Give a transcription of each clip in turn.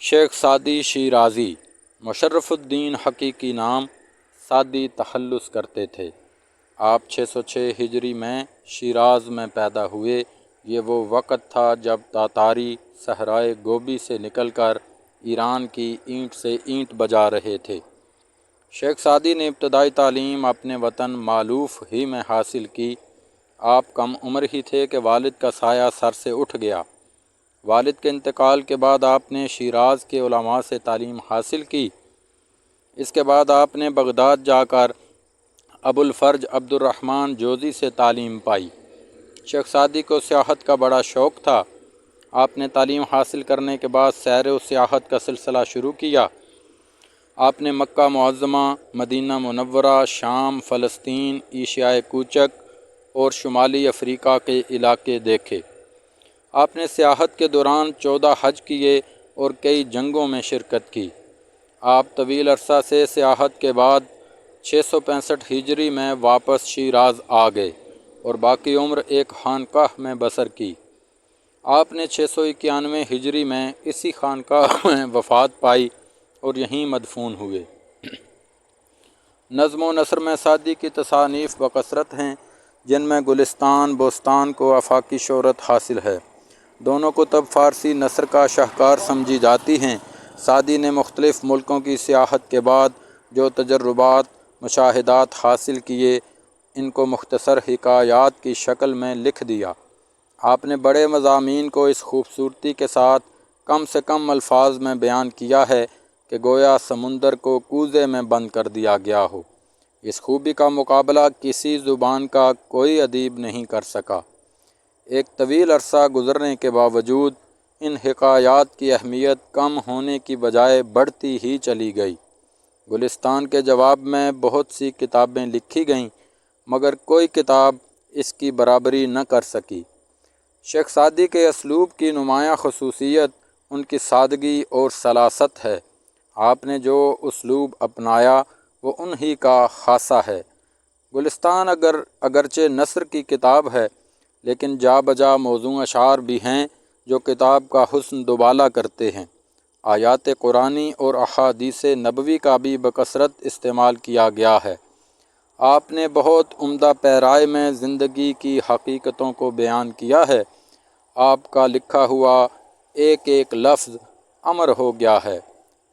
شیخ Saadi Shirazi Musharraf الدین حقیقی نام Saadi تخلص کرتے تھے۔ آپ 606 ہجری میں شیراز میں پیدا ہوئے۔ یہ وہ وقت تھا جب تاتاری صحرائے گوبی سے نکل کر ایران کی اینٹ سے اینٹ بجا رہے تھے۔ شیخ سعدی نے ابتدائی تعلیم اپنے وطن مالوف ہی میں حاصل کی۔ آپ کم عمر ہی تھے کہ والد کا سایہ سر سے اٹھ گیا۔ والد کے انتقال کے بعد آپ نے شیراز کے علماء سے تعلیم حاصل کی۔ اس کے بعد آپ نے بغداد جا کر ابو الفرج عبد الرحمن جوزی سے تعلیم پائی۔ شیخ سعدی کو سیاحت کا بڑا شوق تھا۔ آپ نے تعلیم حاصل کرنے کے بعد سیر و سیاحت کا سلسلہ شروع کیا۔ آپ نے مکہ معظمہ، مدینہ منورہ، شام، فلسطین، ایشیائے کوچک اور شمالی افریقہ کے علاقے دیکھے۔ آپ نے سیاحت کے دوران 14 حج کیے اور کئی جنگوں میں شرکت کی۔ آپ طویل عرصہ سے سیاحت کے بعد 665 ہجری میں واپس شیراز آ گئے اور باقی عمر ایک خانقاہ میں بسر کی۔ آپ نے 691 ہجری میں اسی خانقاہ میں وفات پائی اور یہیں مدفون ہوئے۔ نظم و نثر میں سعدی کی تصانیف بکثرت ہیں، جن میں گلستان، بوستان کو آفاقی شہرت حاصل ہے۔ دونوں کتب فارسی نثر کا شاہکار سمجھی جاتی ہیں۔ سعدی نے مختلف ملکوں کی سیاحت کے بعد جو تجربات، مشاہدات حاصل کیے، ان کو مختصر حکایات کی شکل میں لکھ دیا۔ آپ نے بڑے مضامین کو اس خوبصورتی کے ساتھ کم سے کم الفاظ میں بیان کیا ہے کہ گویا سمندر کو کوزے میں بند کر دیا گیا ہو۔ اس خوبی کا مقابلہ کسی زبان کا کوئی ادیب نہیں کر سکا۔ ایک طویل عرصہ گزرنے کے باوجود ان حکایات کی اہمیت کم ہونے کی بجائے بڑھتی ہی چلی گئی۔ گلستان کے جواب میں بہت سی کتابیں لکھی گئیں، مگر کوئی کتاب اس کی برابری نہ کر سکی۔ شیخ سعدی کے اسلوب کی نمایاں خصوصیت ان کی سادگی اور سلاست ہے۔ آپ نے جو اسلوب اپنایا وہ انہی کا خاصہ ہے۔ گلستان اگرچہ نثر کی کتاب ہے، لیکن جا بجا موزوں اشعار بھی ہیں جو کتاب کا حسن دوبالا کرتے ہیں۔ آیات قرآنی اور احادیث نبوی کا بھی بکثرت استعمال کیا گیا ہے۔ آپ نے بہت عمدہ پیرائے میں زندگی کی حقیقتوں کو بیان کیا ہے۔ آپ کا لکھا ہوا ایک ایک لفظ امر ہو گیا ہے۔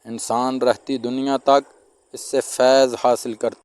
انسان رہتی دنیا تک اس سے فیض حاصل کرتا